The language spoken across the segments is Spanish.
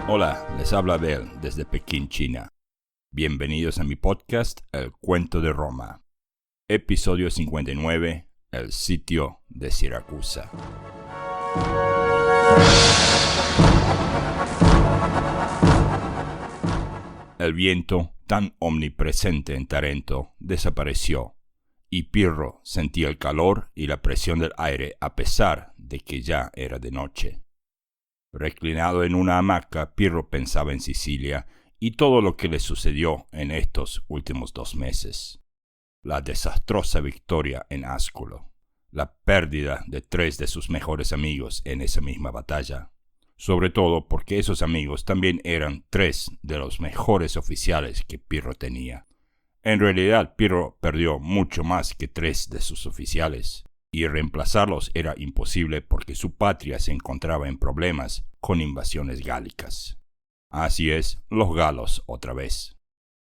Hola, les habla Abel desde Pekín, China. Bienvenidos a mi podcast El Cuento de Roma. Episodio 59, El sitio de Siracusa. El viento, tan omnipresente en Tarento, desapareció, y Pirro sentía el calor y la presión del aire a pesar de que ya era de noche. Reclinado en una hamaca, Pirro pensaba en Sicilia y todo lo que le sucedió en estos últimos 2 meses. La desastrosa victoria en Asculo, la pérdida de 3 de sus mejores amigos en esa misma batalla, sobre todo porque esos amigos también eran 3 de los mejores oficiales que Pirro tenía. En realidad, Pirro perdió mucho más que 3 de sus oficiales, y reemplazarlos era imposible porque su patria se encontraba en problemas con invasiones gálicas. Así es, los galos otra vez.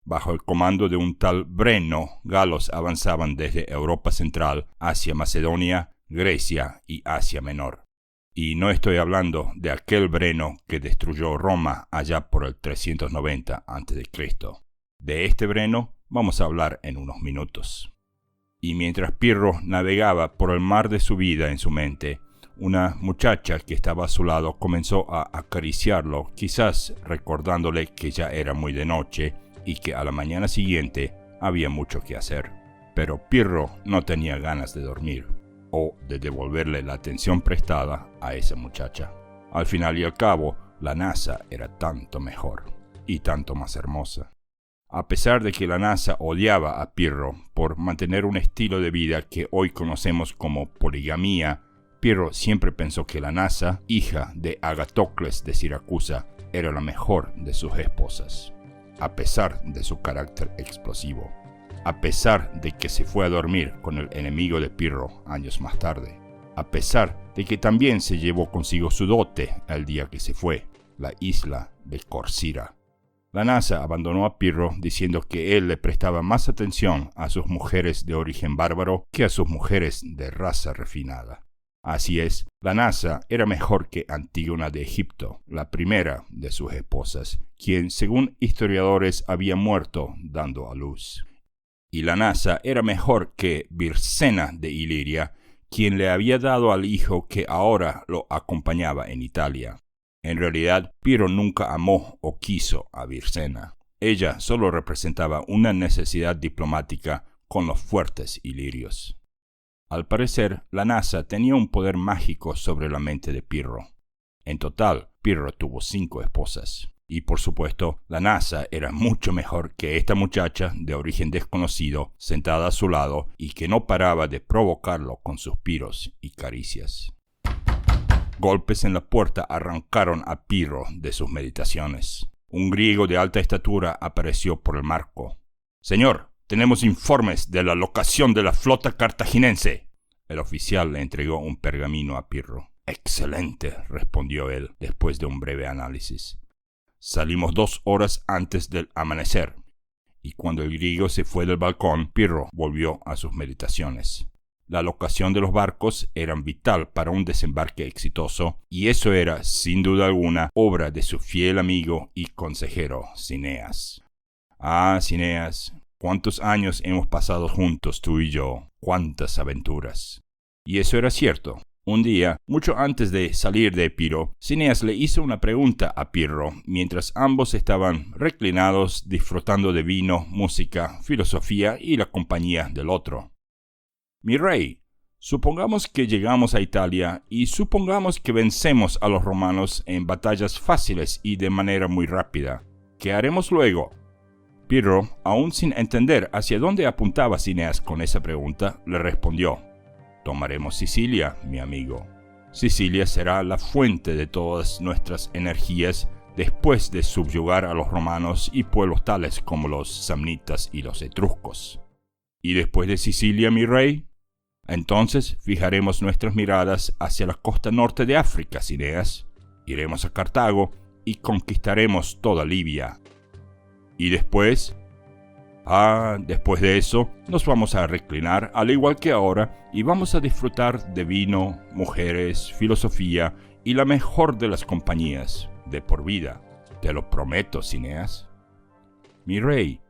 Bajo el comando de un tal Breno, galos avanzaban desde Europa Central hacia Macedonia, Grecia y Asia Menor. Y no estoy hablando de aquel Breno que destruyó Roma allá por el 390 a.C. De este Breno vamos a hablar en unos minutos. Y mientras Pirro navegaba por el mar de su vida en su mente, una muchacha que estaba a su lado comenzó a acariciarlo, quizás recordándole que ya era muy de noche y que a la mañana siguiente había mucho que hacer. Pero Pirro no tenía ganas de dormir o de devolverle la atención prestada a esa muchacha. Al final y al cabo, la NASA era tanto mejor y tanto más hermosa. A pesar de que la NASA odiaba a Pirro por mantener un estilo de vida que hoy conocemos como poligamía, Pirro siempre pensó que la NASA, hija de Agatocles de Siracusa, era la mejor de sus esposas, a pesar de su carácter explosivo, a pesar de que se fue a dormir con el enemigo de Pirro años más tarde, a pesar de que también se llevó consigo su dote el día que se fue, la isla de Corcira. La NASA abandonó a Pirro diciendo que él le prestaba más atención a sus mujeres de origen bárbaro que a sus mujeres de raza refinada. Así es, la NASA era mejor que Antígona de Egipto, la primera de sus esposas, quien, según historiadores, había muerto dando a luz. Y la NASA era mejor que Virsena de Iliria, quien le había dado al hijo que ahora lo acompañaba en Italia. En realidad, Pirro nunca amó o quiso a Virsena. Ella solo representaba una necesidad diplomática con los fuertes ilirios. Al parecer, la NASA tenía un poder mágico sobre la mente de Pirro. En total, Pirro tuvo 5 esposas. Y por supuesto, la NASA era mucho mejor que esta muchacha de origen desconocido sentada a su lado y que no paraba de provocarlo con suspiros y caricias. Golpes en la puerta arrancaron a Pirro de sus meditaciones. Un griego de alta estatura apareció por el marco. «Señor, tenemos informes de la locación de la flota cartaginense». El oficial le entregó un pergamino a Pirro. «Excelente», respondió él, después de un breve análisis. «Salimos 2 horas antes del amanecer». Y cuando el griego se fue del balcón, Pirro volvió a sus meditaciones. La locación de los barcos era vital para un desembarque exitoso, y eso era, sin duda alguna, obra de su fiel amigo y consejero, Cineas. Ah, Cineas, cuántos años hemos pasado juntos tú y yo, cuántas aventuras. Y eso era cierto. Un día, mucho antes de salir de Epiro, Cineas le hizo una pregunta a Pirro, mientras ambos estaban reclinados disfrutando de vino, música, filosofía y la compañía del otro. «Mi rey, supongamos que llegamos a Italia y supongamos que vencemos a los romanos en batallas fáciles y de manera muy rápida. ¿Qué haremos luego?» Pirro, aún sin entender hacia dónde apuntaba Cineas con esa pregunta, le respondió: «Tomaremos Sicilia, mi amigo. Sicilia será la fuente de todas nuestras energías después de subyugar a los romanos y pueblos tales como los samnitas y los etruscos». «¿Y después de Sicilia, mi rey?» «Entonces fijaremos nuestras miradas hacia la costa norte de África, Cineas. Iremos a Cartago y conquistaremos toda Libia». «¿Y después?» Después de eso, nos vamos a reclinar al igual que ahora y vamos a disfrutar de vino, mujeres, filosofía y la mejor de las compañías, de por vida. Te lo prometo, Cineas. Mi rey,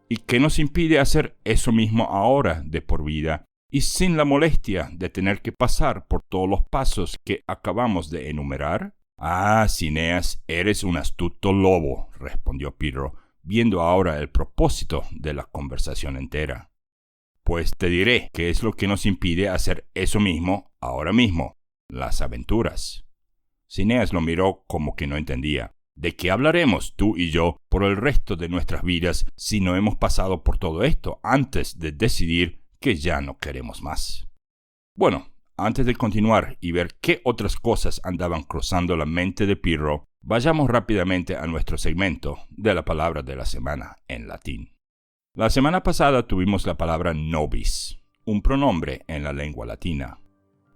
¿y qué nos impide hacer eso mismo ahora, de por vida, y sin la molestia de tener que pasar por todos los pasos que acabamos de enumerar? Cineas, eres un astuto lobo, respondió Pirro, viendo ahora el propósito de la conversación entera. Pues te diré qué es lo que nos impide hacer eso mismo ahora mismo, las aventuras. Cineas lo miró como que no entendía. ¿De qué hablaremos tú y yo por el resto de nuestras vidas si no hemos pasado por todo esto antes de decidir que ya no queremos más? Bueno, antes de continuar y ver qué otras cosas andaban cruzando la mente de Pirro, vayamos rápidamente a nuestro segmento de la palabra de la semana en latín. La semana pasada tuvimos la palabra nobis, un pronombre en la lengua latina.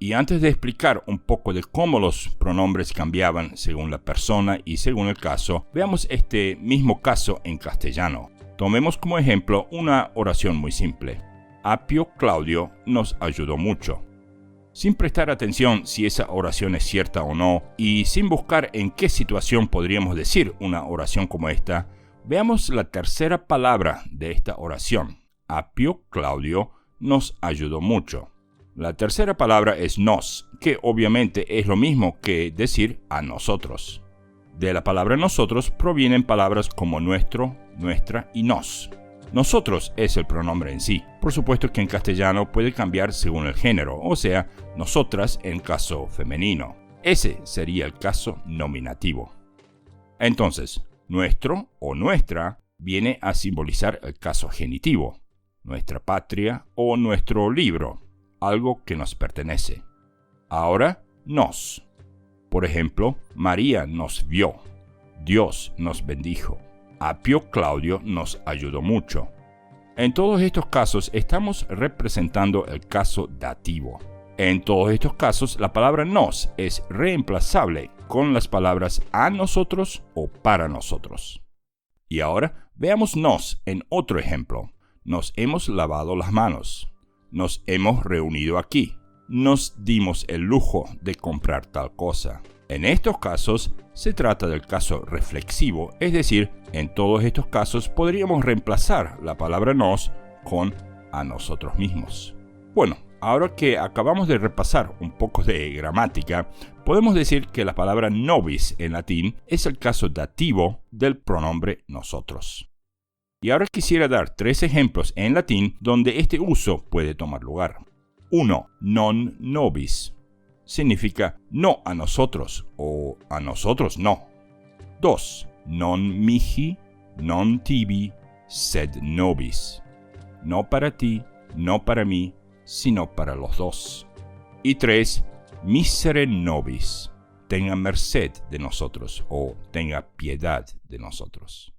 Y antes de explicar un poco de cómo los pronombres cambiaban según la persona y según el caso, veamos este mismo caso en castellano. Tomemos como ejemplo una oración muy simple. Apio Claudio nos ayudó mucho. Sin prestar atención si esa oración es cierta o no, y sin buscar en qué situación podríamos decir una oración como esta, veamos la tercera palabra de esta oración. Apio Claudio nos ayudó mucho. La tercera palabra es nos, que obviamente es lo mismo que decir a nosotros. De la palabra nosotros provienen palabras como nuestro, nuestra y nos. Nosotros es el pronombre en sí. Por supuesto que en castellano puede cambiar según el género, o sea, nosotras en caso femenino. Ese sería el caso nominativo. Entonces, nuestro o nuestra viene a simbolizar el caso genitivo, nuestra patria o nuestro libro, algo que nos pertenece. Ahora, nos. Por ejemplo, María nos vio, Dios nos bendijo, Apio Claudio nos ayudó mucho. En todos estos casos estamos representando el caso dativo. En todos estos casos la palabra nos es reemplazable con las palabras a nosotros o para nosotros. Y ahora veamos nos en otro ejemplo. Nos hemos lavado las manos. Nos hemos reunido aquí. Nos dimos el lujo de comprar tal cosa. En estos casos se trata del caso reflexivo, es decir, en todos estos casos podríamos reemplazar la palabra nos con a nosotros mismos. Bueno, ahora que acabamos de repasar un poco de gramática, podemos decir que la palabra nobis en latín es el caso dativo del pronombre nosotros. Y ahora quisiera dar 3 ejemplos en latín donde este uso puede tomar lugar. 1. Non nobis. Significa no a nosotros o a nosotros no. 2. Non mihi, non tibi, sed nobis. No para ti, no para mí, sino para los dos. Y 3. Misere nobis. Tenga merced de nosotros o tenga piedad de nosotros.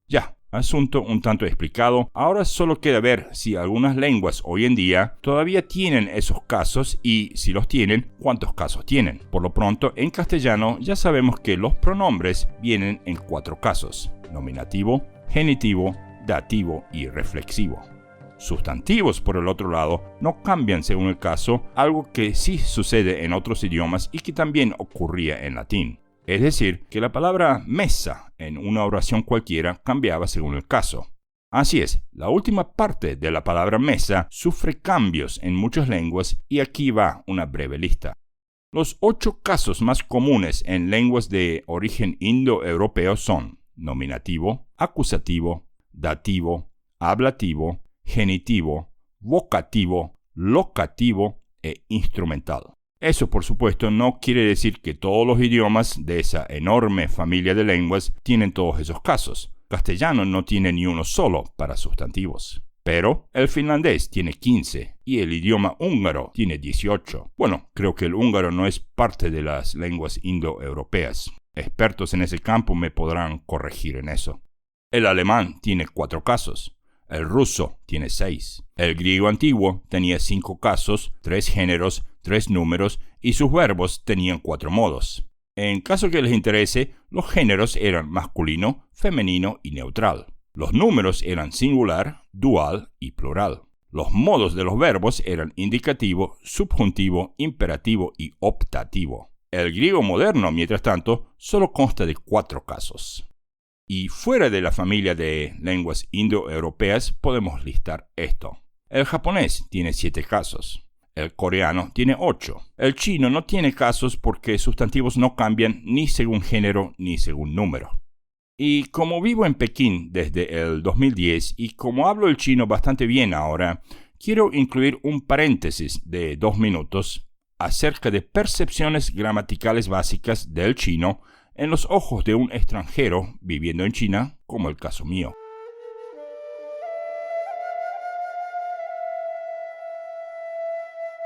Ya, asunto un tanto explicado. Ahora solo queda ver si algunas lenguas hoy en día todavía tienen esos casos y, si los tienen, cuántos casos tienen. Por lo pronto, en castellano ya sabemos que los pronombres vienen en 4 casos: nominativo, genitivo, dativo y reflexivo. Sustantivos, por el otro lado, no cambian según el caso, algo que sí sucede en otros idiomas y que también ocurría en latín. Es decir, que la palabra mesa en una oración cualquiera cambiaba según el caso. Así es, la última parte de la palabra mesa sufre cambios en muchas lenguas y aquí va una breve lista. Los 8 casos más comunes en lenguas de origen indoeuropeo son nominativo, acusativo, dativo, ablativo, genitivo, vocativo, locativo e instrumental. Eso, por supuesto, no quiere decir que todos los idiomas de esa enorme familia de lenguas tienen todos esos casos. Castellano no tiene ni uno solo para sustantivos. Pero el finlandés tiene 15 y el idioma húngaro tiene 18. Bueno, creo que el húngaro no es parte de las lenguas indoeuropeas. Expertos en ese campo me podrán corregir en eso. El alemán tiene 4 casos. El ruso tiene 6. El griego antiguo tenía 5 casos, 3 géneros, 3 números y sus verbos tenían 4 modos. En caso que les interese, los géneros eran masculino, femenino y neutral. Los números eran singular, dual y plural. Los modos de los verbos eran indicativo, subjuntivo, imperativo y optativo. El griego moderno, mientras tanto, solo consta de 4 casos. Y fuera de la familia de lenguas indoeuropeas podemos listar esto. El japonés tiene 7 casos. El coreano tiene 8. El chino no tiene casos porque sustantivos no cambian ni según género ni según número. Y como vivo en Pekín desde el 2010 y como hablo el chino bastante bien ahora, quiero incluir un paréntesis de 2 minutos acerca de percepciones gramaticales básicas del chino en los ojos de un extranjero viviendo en China, como el caso mío.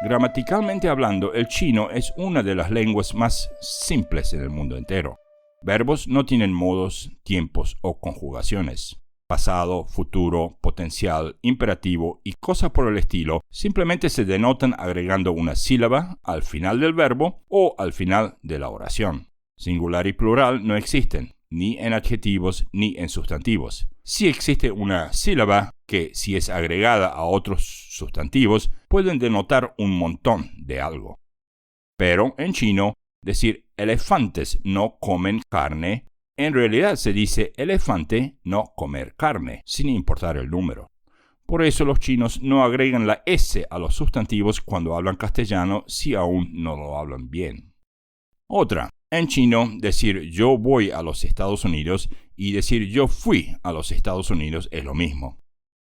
Gramaticalmente hablando, el chino es una de las lenguas más simples en el mundo entero. Verbos no tienen modos, tiempos o conjugaciones. Pasado, futuro, potencial, imperativo y cosas por el estilo simplemente se denotan agregando una sílaba al final del verbo o al final de la oración. Singular y plural no existen, ni en adjetivos ni en sustantivos. Sí existe una sílaba que, si es agregada a otros sustantivos, pueden denotar un montón de algo. Pero en chino, decir elefantes no comen carne, en realidad se dice elefante no comer carne, sin importar el número. Por eso los chinos no agregan la S a los sustantivos cuando hablan castellano si aún no lo hablan bien. Otra. En chino, decir yo voy a los Estados Unidos y decir yo fui a los Estados Unidos es lo mismo.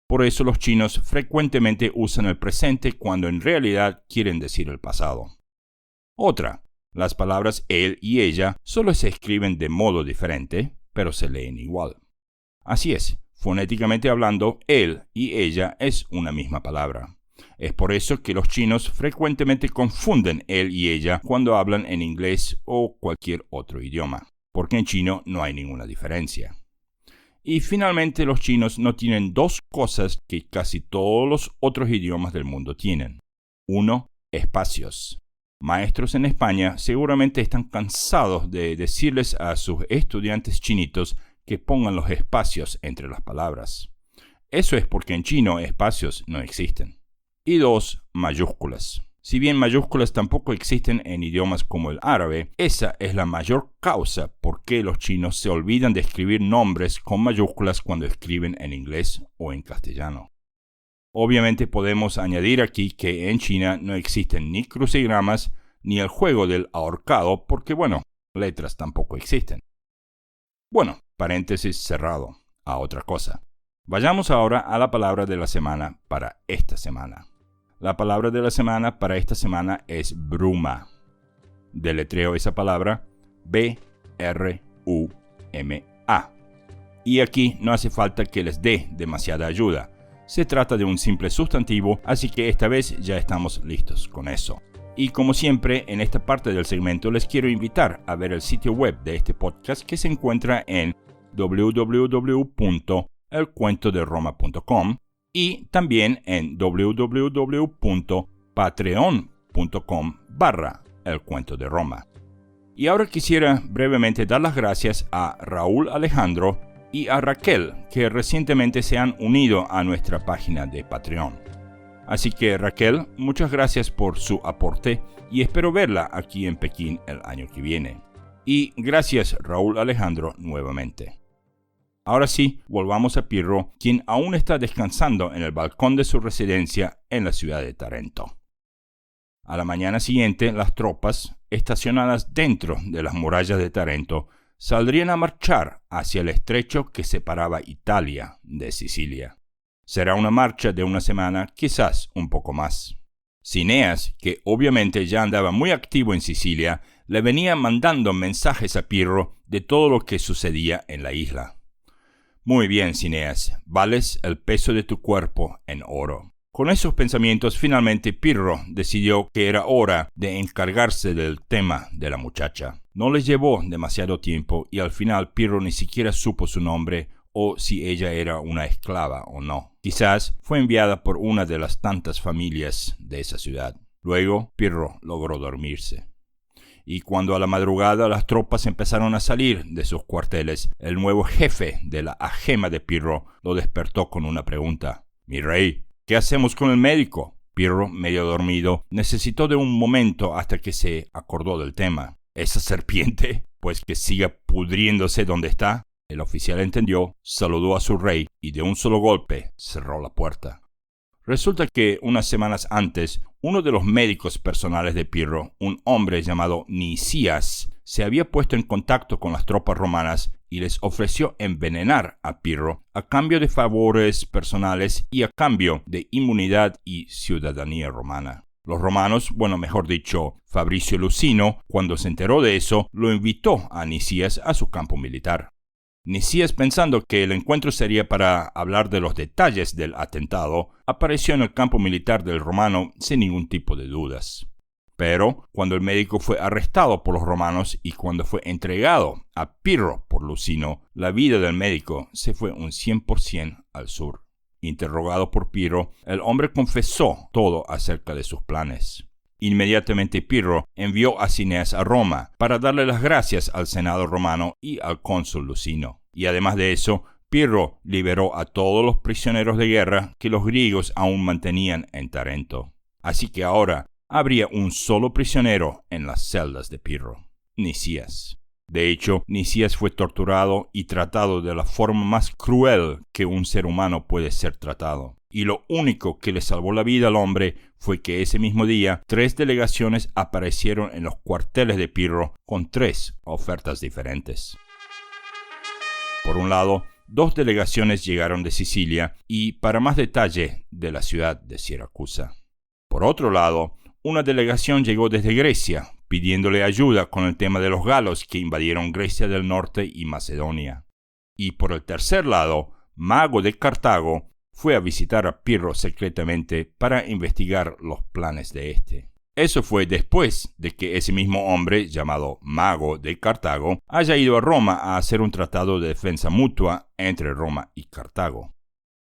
Por eso los chinos frecuentemente usan el presente cuando en realidad quieren decir el pasado. Otra. Las palabras él y ella solo se escriben de modo diferente, pero se leen igual. Así es, fonéticamente hablando, él y ella es una misma palabra. Es por eso que los chinos frecuentemente confunden él y ella cuando hablan en inglés o cualquier otro idioma, porque en chino no hay ninguna diferencia. Y finalmente los chinos no tienen 2 cosas que casi todos los otros idiomas del mundo tienen. 1. Espacios. Maestros en España seguramente están cansados de decirles a sus estudiantes chinitos que pongan los espacios entre las palabras. Eso es porque en chino espacios no existen. Y 2. Mayúsculas. Si bien mayúsculas tampoco existen en idiomas como el árabe, esa es la mayor causa por qué los chinos se olvidan de escribir nombres con mayúsculas cuando escriben en inglés o en castellano. Obviamente podemos añadir aquí que en China no existen ni crucigramas ni el juego del ahorcado porque, letras tampoco existen. Paréntesis cerrado. A otra cosa. Vayamos ahora a la palabra de la semana para esta semana. La palabra de la semana para esta semana es bruma. Deletreo esa palabra B-R-U-M-A. Y aquí no hace falta que les dé demasiada ayuda. Se trata de un simple sustantivo, así que esta vez ya estamos listos con eso. Y como siempre, en esta parte del segmento les quiero invitar a ver el sitio web de este podcast que se encuentra en www.elcuentoderoma.com y también en www.patreon.com/elcuentoderoma. Y ahora quisiera brevemente dar las gracias a Raúl Alejandro y a Raquel, que recientemente se han unido a nuestra página de Patreon. Así que Raquel, muchas gracias por su aporte y espero verla aquí en Pekín el año que viene. Y gracias Raúl Alejandro nuevamente. Ahora sí, volvamos a Pirro, quien aún está descansando en el balcón de su residencia en la ciudad de Tarento. A la mañana siguiente, las tropas, estacionadas dentro de las murallas de Tarento, saldrían a marchar hacia el estrecho que separaba Italia de Sicilia. Será una marcha de una semana, quizás un poco más. Cineas, que obviamente ya andaba muy activo en Sicilia, le venía mandando mensajes a Pirro de todo lo que sucedía en la isla. Muy bien, Cineas, vales el peso de tu cuerpo en oro. Con esos pensamientos, finalmente Pirro decidió que era hora de encargarse del tema de la muchacha. No les llevó demasiado tiempo y al final Pirro ni siquiera supo su nombre o si ella era una esclava o no. Quizás fue enviada por una de las tantas familias de esa ciudad. Luego Pirro logró dormirse. y cuando a la madrugada las tropas empezaron a salir de sus cuarteles, el nuevo jefe de la agema de Pirro lo despertó con una pregunta. «Mi rey, ¿qué hacemos con el médico?» Pirro, medio dormido, necesitó de un momento hasta que se acordó del tema. «¿Esa serpiente? Pues que siga pudriéndose donde está». El oficial entendió, saludó a su rey y de un solo golpe cerró la puerta. Resulta que unas semanas antes, uno de los médicos personales de Pirro, un hombre llamado Nicias, se había puesto en contacto con las tropas romanas y les ofreció envenenar a Pirro a cambio de favores personales y a cambio de inmunidad y ciudadanía romana. Los romanos, mejor dicho, Fabricio Lusino, cuando se enteró de eso, lo invitó a Nicias a su campo militar. Nicias, pensando que el encuentro sería para hablar de los detalles del atentado, apareció en el campo militar del romano sin ningún tipo de dudas. Pero cuando el médico fue arrestado por los romanos y cuando fue entregado a Pirro por Lusino, la vida del médico se fue un 100% al sur. Interrogado por Pirro, el hombre confesó todo acerca de sus planes. Inmediatamente Pirro envió a Cineas a Roma para darle las gracias al Senado romano y al cónsul Lusino. Y además de eso, Pirro liberó a todos los prisioneros de guerra que los griegos aún mantenían en Tarento. Así que ahora habría un solo prisionero en las celdas de Pirro: Nicias. De hecho, Nicias fue torturado y tratado de la forma más cruel que un ser humano puede ser tratado. Y lo único que le salvó la vida al hombre fue que ese mismo día 3 delegaciones aparecieron en los cuarteles de Pirro con 3 ofertas diferentes. Por un lado, 2 delegaciones llegaron de Sicilia y, para más detalle, de la ciudad de Siracusa. Por otro lado, una delegación llegó desde Grecia, pidiéndole ayuda con el tema de los galos que invadieron Grecia del Norte y Macedonia. Y por el tercer lado, Mago de Cartago fue a visitar a Pirro secretamente para investigar los planes de este. Eso fue después de que ese mismo hombre, llamado Mago de Cartago, haya ido a Roma a hacer un tratado de defensa mutua entre Roma y Cartago.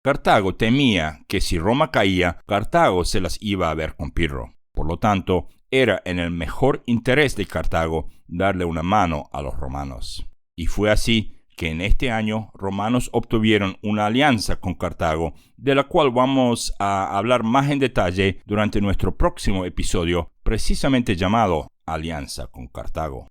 Cartago temía que si Roma caía, Cartago se las iba a ver con Pirro. Por lo tanto, era en el mejor interés de Cartago darle una mano a los romanos. Y fue así que en este año romanos obtuvieron una alianza con Cartago, de la cual vamos a hablar más en detalle durante nuestro próximo episodio, precisamente llamado Alianza con Cartago.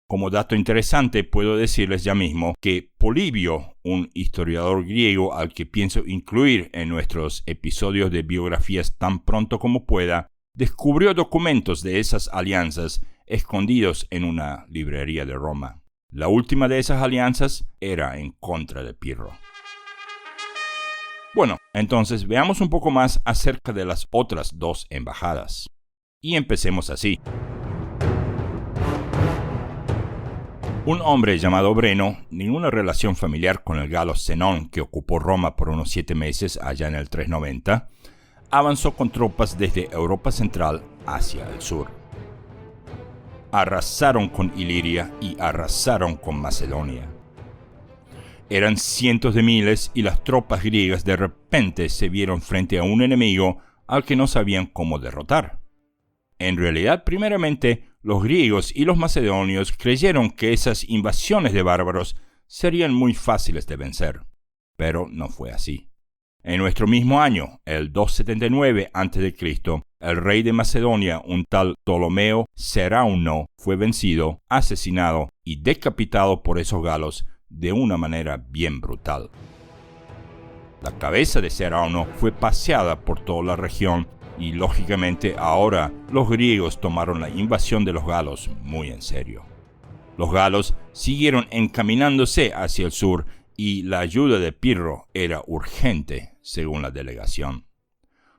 Como dato interesante, puedo decirles ya mismo que Polibio, un historiador griego al que pienso incluir en nuestros episodios de biografías tan pronto como pueda, descubrió documentos de esas alianzas escondidos en una librería de Roma. La última de esas alianzas era en contra de Pirro. Bueno, entonces veamos un poco más acerca de las otras 2 embajadas. Y empecemos así. Un hombre llamado Breno, ninguna relación familiar con el galo Zenón que ocupó Roma por unos 7 meses allá en el 390, avanzó con tropas desde Europa Central hacia el sur. Arrasaron con Iliria y arrasaron con Macedonia. Eran cientos de miles y las tropas griegas de repente se vieron frente a un enemigo al que no sabían cómo derrotar. En realidad, primeramente, los griegos y los macedonios creyeron que esas invasiones de bárbaros serían muy fáciles de vencer, pero no fue así. En nuestro mismo año, el 279 a.C., el rey de Macedonia, un tal Ptolomeo Serauno, fue vencido, asesinado y decapitado por esos galos de una manera bien brutal. La cabeza de Serauno fue paseada por toda la región y, lógicamente, ahora los griegos tomaron la invasión de los galos muy en serio. Los galos siguieron encaminándose hacia el sur y la ayuda de Pirro era urgente, según la delegación.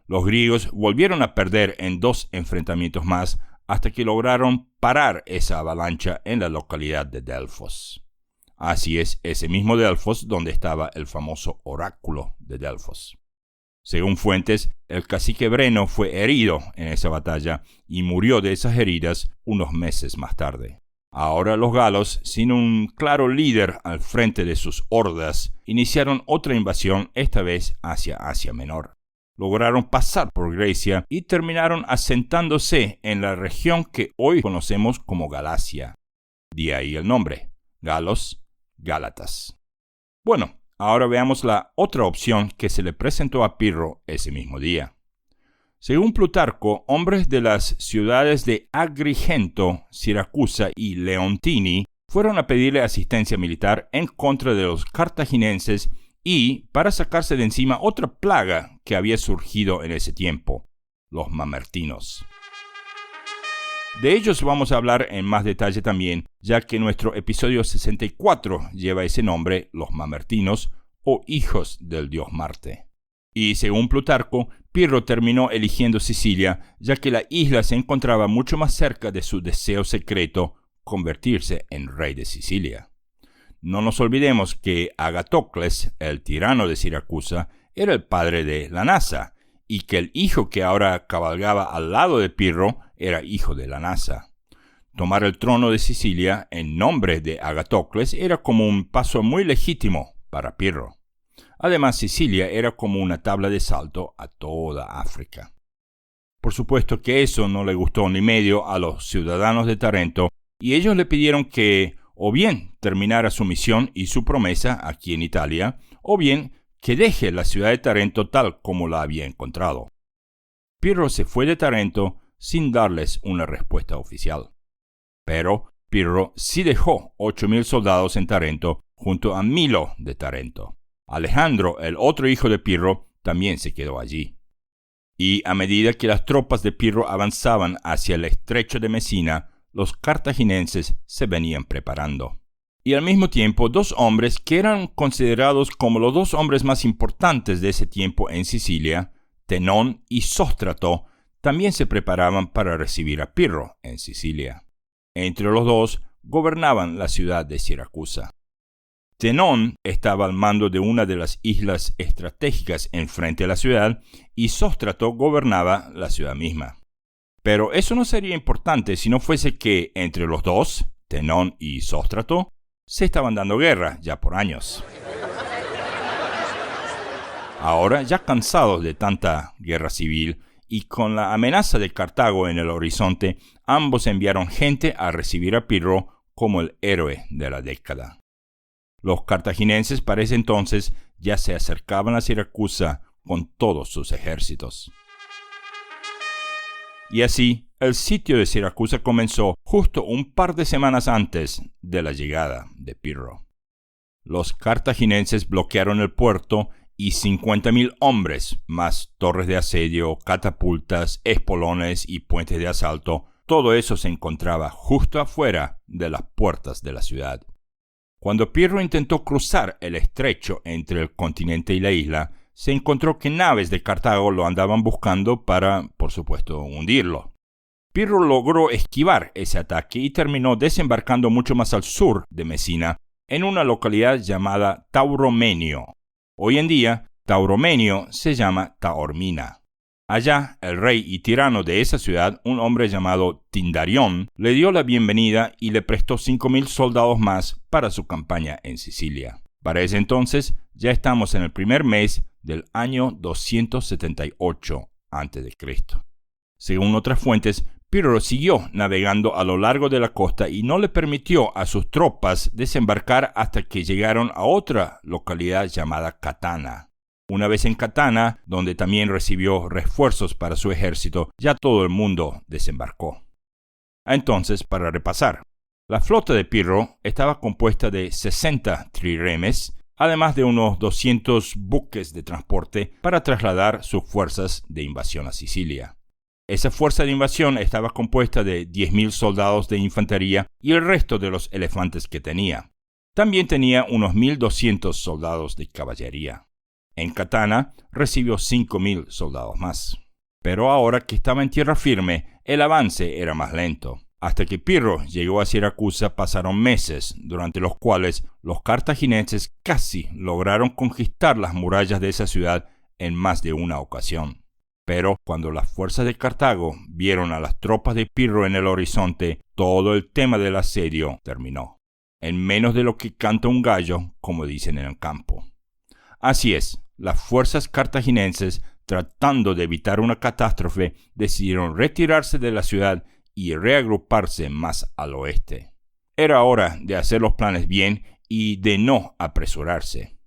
Los griegos volvieron a perder en 2 enfrentamientos más hasta que lograron parar esa avalancha en la localidad de Delfos. Así es, ese mismo Delfos donde estaba el famoso oráculo de Delfos. Según fuentes, el cacique Breno fue herido en esa batalla y murió de esas heridas unos meses más tarde. Ahora los galos, sin un claro líder al frente de sus hordas, iniciaron otra invasión, esta vez hacia Asia Menor. lograron pasar por Grecia y terminaron asentándose en la región que hoy conocemos como Galacia. De ahí el nombre, Galos, Gálatas. Bueno, ahora veamos la otra opción que se le presentó a Pirro ese mismo día. Según Plutarco, hombres de las ciudades de Agrigento, Siracusa y Leontini fueron a pedirle asistencia militar en contra de los cartaginenses y para sacarse de encima otra plaga que había surgido en ese tiempo, los mamertinos. De ellos vamos a hablar en más detalle también, ya que nuestro episodio 64 lleva ese nombre, los mamertinos o hijos del dios Marte. Y según Plutarco, Pirro terminó eligiendo Sicilia, ya que la isla se encontraba mucho más cerca de su deseo secreto, convertirse en rey de Sicilia. No nos olvidemos que Agatocles, el tirano de Siracusa, era el padre de Lanasa, y que el hijo que ahora cabalgaba al lado de Pirro era hijo de Lanasa. Tomar el trono de Sicilia en nombre de Agatocles era como un paso muy legítimo para Pirro. Además, Sicilia era como una tabla de salto a toda África. Por supuesto que eso no le gustó ni medio a los ciudadanos de Tarento, y ellos le pidieron que o bien terminara su misión y su promesa aquí en Italia, o bien que deje la ciudad de Tarento tal como la había encontrado. Pirro se fue de Tarento sin darles una respuesta oficial. Pero Pirro sí dejó 8.000 soldados en Tarento junto a Milo de Tarento. Alejandro, el otro hijo de Pirro, también se quedó allí. Y a medida que las tropas de Pirro avanzaban hacia el estrecho de Mesina, los cartaginenses se venían preparando. Y al mismo tiempo, dos hombres que eran considerados como los dos hombres más importantes de ese tiempo en Sicilia, Tenón y Sóstrato, también se preparaban para recibir a Pirro en Sicilia. Entre los dos gobernaban la ciudad de Siracusa. Tenón estaba al mando de una de las islas estratégicas enfrente a la ciudad y Sóstrato gobernaba la ciudad misma. Pero eso no sería importante si no fuese que entre los dos, Tenón y Sóstrato, se estaban dando guerra ya por años. Ahora, ya cansados de tanta guerra civil y con la amenaza de Cartago en el horizonte, ambos enviaron gente a recibir a Pirro como el héroe de la década. Los cartaginenses para ese entonces ya se acercaban a Siracusa con todos sus ejércitos. Y así, el sitio de Siracusa comenzó justo un par de semanas antes de la llegada de Pirro. Los cartaginenses bloquearon el puerto y 50.000 hombres, más torres de asedio, catapultas, espolones y puentes de asalto, todo eso se encontraba justo afuera de las puertas de la ciudad. Cuando Pirro intentó cruzar el estrecho entre el continente y la isla, se encontró que naves de Cartago lo andaban buscando para, por supuesto, hundirlo. Pirro logró esquivar ese ataque y terminó desembarcando mucho más al sur de Mesina, en una localidad llamada Tauromenio. Hoy en día, Tauromenio se llama Taormina. Allá, el rey y tirano de esa ciudad, un hombre llamado Tindarión, le dio la bienvenida y le prestó 5.000 soldados más para su campaña en Sicilia. Para ese entonces, ya estamos en el primer mes del año 278 a.C. Según otras fuentes, Pirro siguió navegando a lo largo de la costa y no le permitió a sus tropas desembarcar hasta que llegaron a otra localidad llamada Catana. Una vez en Catana, donde también recibió refuerzos para su ejército, ya todo el mundo desembarcó. Entonces, para repasar, la flota de Pirro estaba compuesta de 60 triremes, además de unos 200 buques de transporte para trasladar sus fuerzas de invasión a Sicilia. Esa fuerza de invasión estaba compuesta de 10.000 soldados de infantería y el resto de los elefantes que tenía. También tenía unos 1.200 soldados de caballería. En Catana recibió 5.000 soldados más. Pero ahora que estaba en tierra firme, el avance era más lento. Hasta que Pirro llegó a Siracusa pasaron meses, durante los cuales los cartaginenses casi lograron conquistar las murallas de esa ciudad en más de una ocasión. Pero cuando las fuerzas de Cartago vieron a las tropas de Pirro en el horizonte, todo el tema del asedio terminó. En menos de lo que canta un gallo, como dicen en el campo. Así es, las fuerzas cartaginenses tratando de evitar una catástrofe, decidieron retirarse de la ciudad y reagruparse más al oeste. Era hora de hacer los planes bien y de no apresurarse.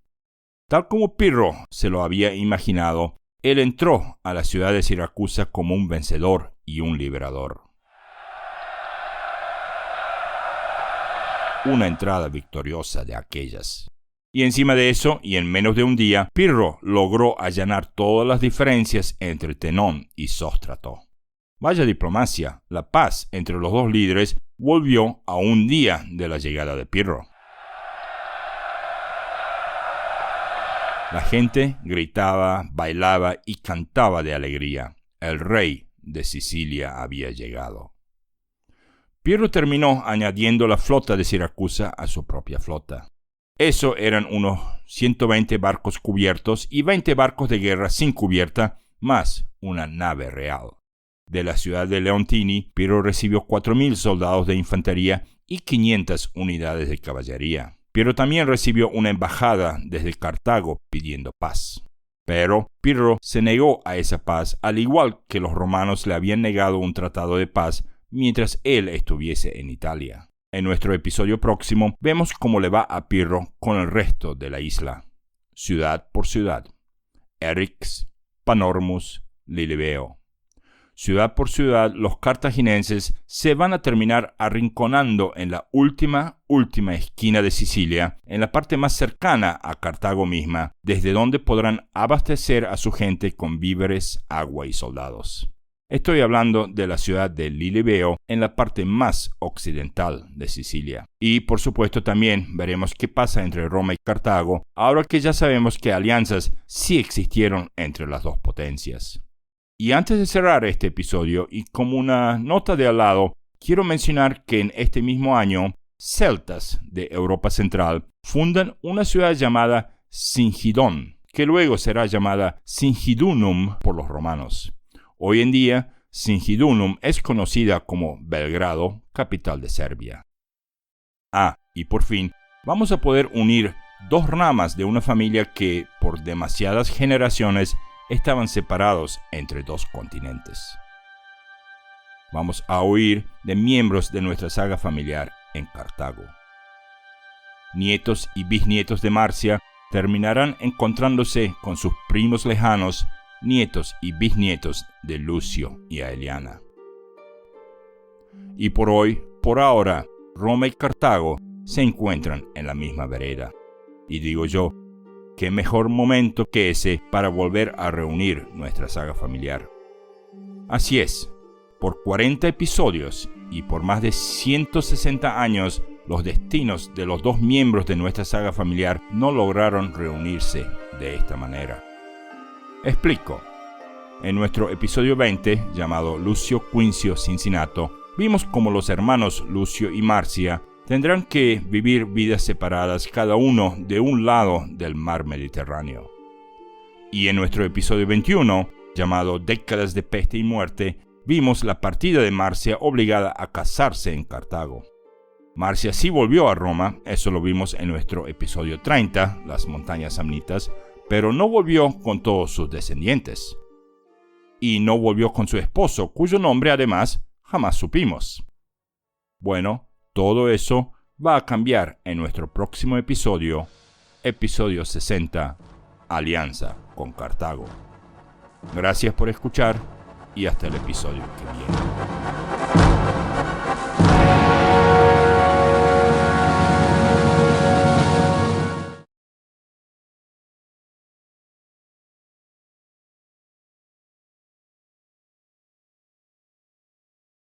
Tal como Pirro se lo había imaginado, él entró a la ciudad de Siracusa como un vencedor y un liberador. Una entrada victoriosa de aquellas. Y encima de eso, y en menos de un día, Pirro logró allanar todas las diferencias entre Tenón y Sóstrato. Vaya diplomacia, la paz entre los dos líderes volvió a un día de la llegada de Pirro. La gente gritaba, bailaba y cantaba de alegría. El rey de Sicilia había llegado. Pirro terminó añadiendo la flota de Siracusa a su propia flota. Eso eran unos 120 barcos cubiertos y 20 barcos de guerra sin cubierta, más una nave real. De la ciudad de Leontini, Pirro recibió 4.000 soldados de infantería y 500 unidades de caballería. Pirro también recibió una embajada desde Cartago pidiendo paz. Pero Pirro se negó a esa paz, al igual que los romanos le habían negado un tratado de paz mientras él estuviese en Italia. En nuestro episodio próximo vemos cómo le va a Pirro con el resto de la isla, ciudad por ciudad. Eryx, Panormus, Lilybeo. Ciudad por ciudad, los cartagineses se van a terminar arrinconando en la última esquina de Sicilia, en la parte más cercana a Cartago misma, desde donde podrán abastecer a su gente con víveres, agua y soldados. Estoy hablando de la ciudad de Lilybeo, en la parte más occidental de Sicilia. Y por supuesto también veremos qué pasa entre Roma y Cartago, ahora que ya sabemos que alianzas sí existieron entre las dos potencias. Y antes de cerrar este episodio, y como una nota de al lado, quiero mencionar que en este mismo año, celtas de Europa Central fundan una ciudad llamada Singidón, que luego será llamada Singidunum por los romanos. Hoy en día, Singidunum es conocida como Belgrado, capital de Serbia. Y por fin, vamos a poder unir dos ramas de una familia que, por demasiadas generaciones, estaban separados entre dos continentes. Vamos a oír de miembros de nuestra saga familiar en Cartago. Nietos y bisnietos de Marcia terminarán encontrándose con sus primos lejanos, nietos y bisnietos de Lucio y Aeliana. Y por ahora, Roma y Cartago se encuentran en la misma vereda. Y digo yo, qué mejor momento que ese para volver a reunir nuestra saga familiar. Así es, por 40 episodios y por más de 160 años, los destinos de los dos miembros de nuestra saga familiar no lograron reunirse de esta manera. Explico. En nuestro episodio 20, llamado Lucio Quincio Cincinnato, vimos cómo los hermanos Lucio y Marcia tendrán que vivir vidas separadas cada uno de un lado del mar Mediterráneo. Y en nuestro episodio 21, llamado Décadas de Peste y Muerte, vimos la partida de Marcia obligada a casarse en Cartago. Marcia sí volvió a Roma, eso lo vimos en nuestro episodio 30, las montañas samnitas, pero no volvió con todos sus descendientes. Y no volvió con su esposo, cuyo nombre además jamás supimos. Bueno, todo eso va a cambiar en nuestro próximo episodio, episodio 60, Alianza con Cartago. Gracias por escuchar y hasta el episodio que viene.